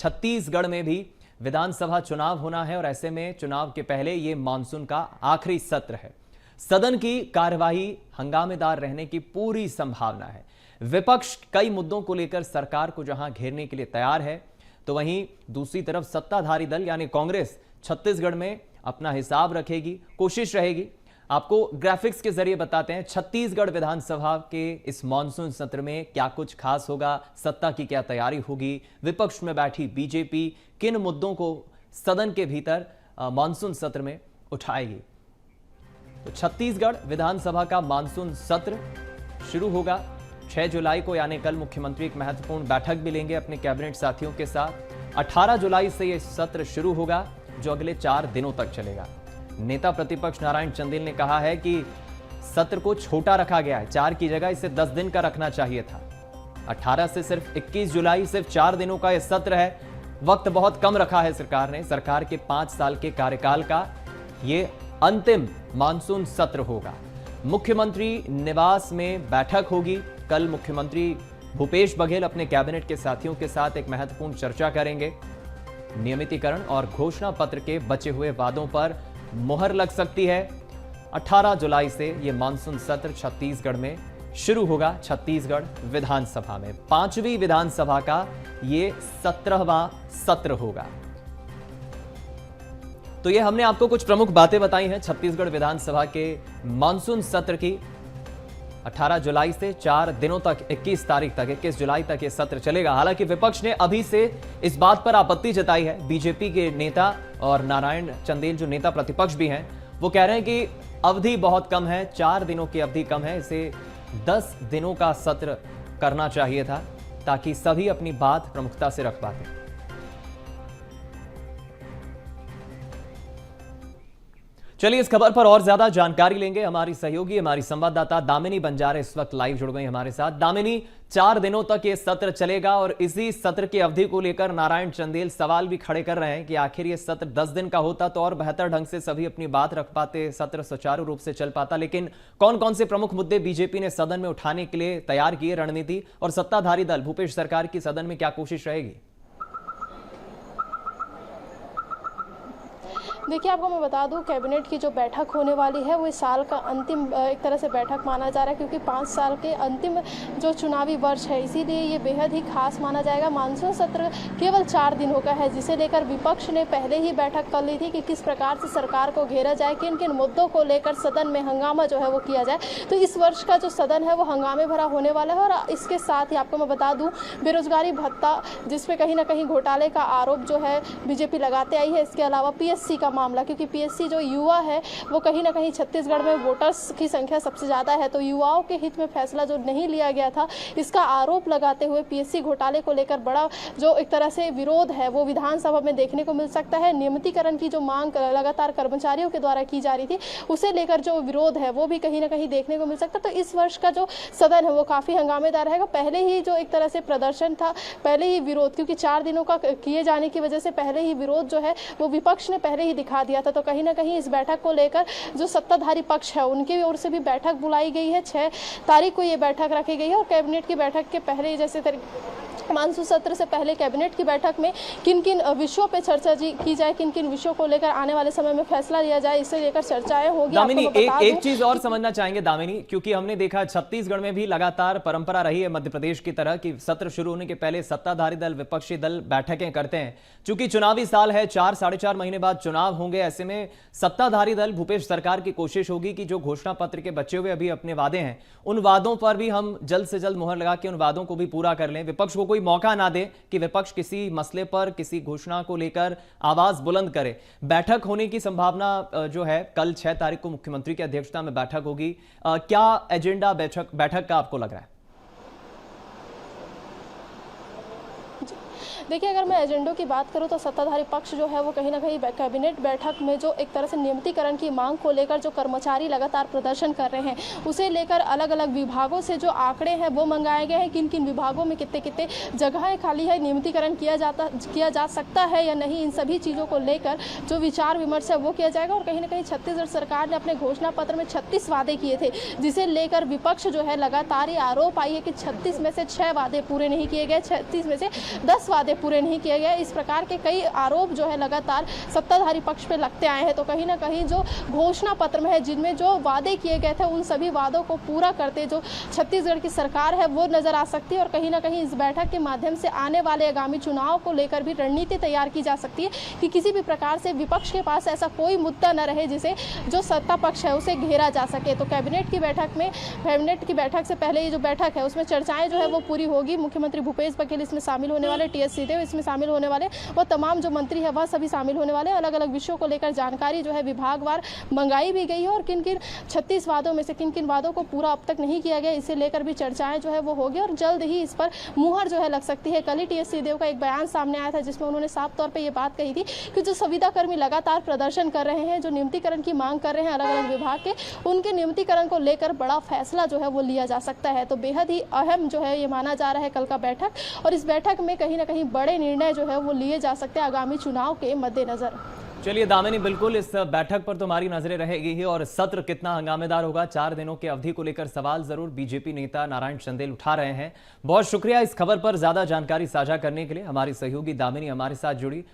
छत्तीसगढ़ में भी विधानसभा चुनाव होना है और ऐसे में चुनाव के पहले ये मानसून का आखिरी सत्र है। सदन की कार्यवाही हंगामेदार रहने की पूरी संभावना है। विपक्ष कई मुद्दों को लेकर सरकार को जहां घेरने के लिए तैयार है, तो वहीं दूसरी तरफ सत्ताधारी दल यानी कांग्रेस छत्तीसगढ़ में अपना हिसाब रखेगी, कोशिश रहेगी। आपको ग्राफिक्स के जरिए बताते हैं छत्तीसगढ़ विधानसभा के इस मॉनसून सत्र में क्या कुछ खास होगा, सत्ता की क्या तैयारी होगी, विपक्ष में बैठी बीजेपी किन मुद्दों को सदन के भीतर मॉनसून सत्र में उठाएगी। तो छत्तीसगढ़ विधानसभा का मॉनसून सत्र शुरू होगा 6 जुलाई को, यानी कल मुख्यमंत्री एक महत्वपूर्ण बैठक भी लेंगे अपने कैबिनेट साथियों के साथ। 18 जुलाई से यह सत्र शुरू होगा जो अगले 4 दिनों तक चलेगा। नेता प्रतिपक्ष नारायण चंदेल ने कहा है कि सत्र को छोटा रखा गया है, 4 की जगह इसे 10 दिन का रखना चाहिए था। 18 से सिर्फ 21 जुलाई, सिर्फ 4 दिनों का यह सत्र है। वक्त बहुत कम रखा है सरकार ने। सरकार के 5 साल के कार्यकाल का यह अंतिम मानसून सत्र होगा। मुख्यमंत्री निवास में बैठक होगी। कल मुख्यमंत्री भूपेश बघेल अपने कैबिनेट के साथियों के साथ एक महत्वपूर्ण चर्चा करेंगे। नियमितीकरण और घोषणा पत्र के बचे हुए वादों पर मुहर लग सकती है। 18 जुलाई से यह मानसून सत्र छत्तीसगढ़ में शुरू होगा। छत्तीसगढ़ विधानसभा में 5वीं विधानसभा का यह 17वां सत्र होगा। तो ये हमने आपको कुछ प्रमुख बातें बताई हैं छत्तीसगढ़ विधानसभा के मानसून सत्र की। 18 जुलाई से 4 दिनों तक 21 तारीख तक 21 जुलाई तक ये सत्र चलेगा। हालांकि विपक्ष ने अभी से इस बात पर आपत्ति जताई है। बीजेपी के नेता और नारायण चंदेल जो नेता प्रतिपक्ष भी हैं, वो कह रहे हैं कि अवधि बहुत कम है, 4 दिनों की अवधि कम है, इसे 10 दिनों का सत्र करना चाहिए था ताकि सभी अपनी बात प्रमुखता से रख पाते। चलिए इस खबर पर और ज्यादा जानकारी लेंगे। हमारी सहयोगी, हमारी संवाददाता दामिनी बंजारे इस वक्त लाइव जुड़ गई हमारे साथ। दामिनी, 4 दिनों तक ये सत्र चलेगा और इसी सत्र की अवधि को लेकर नारायण चंदेल सवाल भी खड़े कर रहे हैं कि आखिर ये सत्र 10 दिन का होता तो और बेहतर ढंग से सभी अपनी बात रख पाते, सत्र सुचारू रूप से चल पाता। लेकिन कौन कौन से प्रमुख मुद्दे बीजेपी ने सदन में उठाने के लिए तैयार किए रणनीति, और सत्ताधारी दल भूपेश सरकार की सदन में क्या कोशिश रहेगी? देखिए, आपको मैं बता दूं, कैबिनेट की जो बैठक होने वाली है वो इस साल का अंतिम एक तरह से बैठक माना जा रहा है, क्योंकि 5 साल के अंतिम जो चुनावी वर्ष है, इसीलिए ये बेहद ही खास माना जाएगा। मानसून सत्र केवल 4 दिनों का है, जिसे लेकर विपक्ष ने पहले ही बैठक कर ली थी कि किस प्रकार से सरकार को घेरा जाए, किन किन मुद्दों को लेकर सदन में हंगामा जो है वो किया जाए। तो इस वर्ष का जो सदन है वो हंगामे भरा होने वाला है। और इसके साथ ही आपको मैं बता दूँ, बेरोजगारी भत्ता जिसपे कहीं ना कहीं घोटाले का आरोप जो है बीजेपी लगाते आई है, इसके अलावा पीएससी का मामला, क्योंकि पीएससी जो युवा है वो कहीं ना कहीं छत्तीसगढ़ में वोटर्स की संख्या सबसे ज़्यादा है, तो युवाओं के हित में फैसला जो नहीं लिया गया था, इसका आरोप लगाते हुए पीएससी घोटाले को लेकर बड़ा जो एक तरह से विरोध है वो विधानसभा में देखने को मिल सकता है। नियमितीकरण की जो मांग लगातार कर्मचारियों के द्वारा की जा रही थी, उसे लेकर जो विरोध है वो भी कहीं ना कहीं देखने को मिल सकता है। तो इस वर्ष का जो सदन है वो काफ़ी हंगामेदार रहेगा। पहले ही जो एक तरह से प्रदर्शन था, पहले ही विरोध, क्योंकि 4 दिनों का किए जाने की वजह से पहले ही विरोध जो है वो विपक्ष ने पहले ही दिखा दिया था। तो कहीं ना कहीं इस बैठक को लेकर जो सत्ताधारी पक्ष है उनकी ओर से भी बैठक बुलाई गई है। 6 तारीख को ये बैठक रखी गई है। और कैबिनेट की बैठक के पहले, जैसे मानसून सत्र से पहले कैबिनेट की बैठक में किन किन विषयों पे चर्चा की जाए, किन किन विषयों को लेकर आने वाले समय में फैसला लिया जाए, इसे लेकर चर्चाएं होगी। दामिनी, एक चीज और समझना चाहेंगे दामिनी, क्योंकि हमने देखा छत्तीसगढ़ में भी लगातार परंपरा रही है मध्य प्रदेश की तरह कि सत्र शुरू होने के पहले सत्ताधारी दल, विपक्षी दल बैठकें करते हैं। चूंकि चुनावी साल है, 4 साढ़े 4 महीने बाद चुनाव होंगे, ऐसे में सत्ताधारी दल भूपेश सरकार की कोशिश होगी कि जो घोषणा पत्र के बचे हुए अभी अपने वादे हैं, उन वादों पर भी हम जल्द से जल्द मुहर लगा के उन वादों को भी पूरा कर लें। विपक्ष को कोई मौका ना दे कि विपक्ष किसी मसले पर, किसी घोषणा को लेकर आवाज बुलंद करे। बैठक होने की संभावना जो है, कल 6 तारीख को मुख्यमंत्री की अध्यक्षता में बैठक होगी। क्या एजेंडा बैठक का आपको लग रहा है? देखिए, अगर मैं एजेंडों की बात करूं तो सत्ताधारी पक्ष जो है वो कहीं ना कहीं कैबिनेट बैठक में जो एक तरह से नियमितीकरण की मांग को लेकर जो कर्मचारी लगातार प्रदर्शन कर रहे हैं, उसे लेकर अलग अलग विभागों से जो आंकड़े हैं वो मंगाए गए हैं। किन किन विभागों में कितने कितने जगहें खाली है, नियमितीकरण किया जा सकता है या नहीं, इन सभी चीज़ों को लेकर जो विचार विमर्श है वो किया जाएगा। और कहीं ना कहीं छत्तीसगढ़ सरकार ने अपने घोषणा पत्र में 36 वादे किए थे, जिसे लेकर विपक्ष जो है लगातार ये आरोप आई है कि 36 में से 6 वादे पूरे नहीं किए गए, 36 में से 10 वादे वादे पूरे नहीं किए गए। इस प्रकार के कई आरोप जो है लगातार सत्ताधारी पक्ष पे लगते आए हैं। तो कहीं ना कहीं जो घोषणा पत्र में है, जिनमें जो वादे किए गए थे, उन सभी वादों को पूरा करते जो छत्तीसगढ़ की सरकार है वो नजर आ सकती है। और कहीं ना कहीं इस बैठक के माध्यम से आने वाले आगामी चुनाव को लेकर भी रणनीति तैयार की जा सकती है कि किसी भी प्रकार से विपक्ष के पास ऐसा कोई मुद्दा न रहे जिसे जो सत्ता पक्ष है उसे घेरा जा सके। तो कैबिनेट की बैठक से पहले ये जो बैठक है उसमें चर्चाएं जो है वो पूरी होगी। मुख्यमंत्री भूपेश बघेल इसमें शामिल होने वाले, टीएस सिंहदेव इसमें शामिल होने वाले, वो तमाम जो मंत्री है वह सभी शामिल होने वाले। अलग अलग विषयों को लेकर जानकारी जो है विभागवार मंगाई भी गई है और किन किन 36 वादों में से किन किन वादों को पूरा अब तक नहीं किया गया, इसे लेकर भी चर्चाएं जो है वो होगी और जल्द ही इस पर मुहर जो है लग सकती है। कल ही टीएस सिंहदेव का एक बयान सामने आया था जिसमें उन्होंने साफ तौर पर यह बात कही थी कि जो संविदा कर्मी लगातार प्रदर्शन कर रहे हैं, जो नियमितीकरण की मांग कर रहे हैं अलग अलग विभाग के, उनके नियमितीकरण को लेकर बड़ा फैसला जो है वो लिया जा सकता है। तो बेहद ही अहम जो है ये माना जा रहा है कल का बैठक, और इस बैठक में कहीं ना कहीं बड़े निर्णय जो है वो लिए जा सकते हैं आगामी चुनाव के मद्देनजर। चलिए दामिनी, बिल्कुल इस बैठक पर तो हमारी नजरें रहेगी ही, और सत्र कितना हंगामेदार होगा, 4 दिनों की अवधि को लेकर सवाल जरूर बीजेपी नेता नारायण चंदेल उठा रहे हैं। बहुत शुक्रिया इस खबर पर ज्यादा जानकारी साझा करने के लिए। हमारी सहयोगी दामिनी हमारे साथ जुड़ी।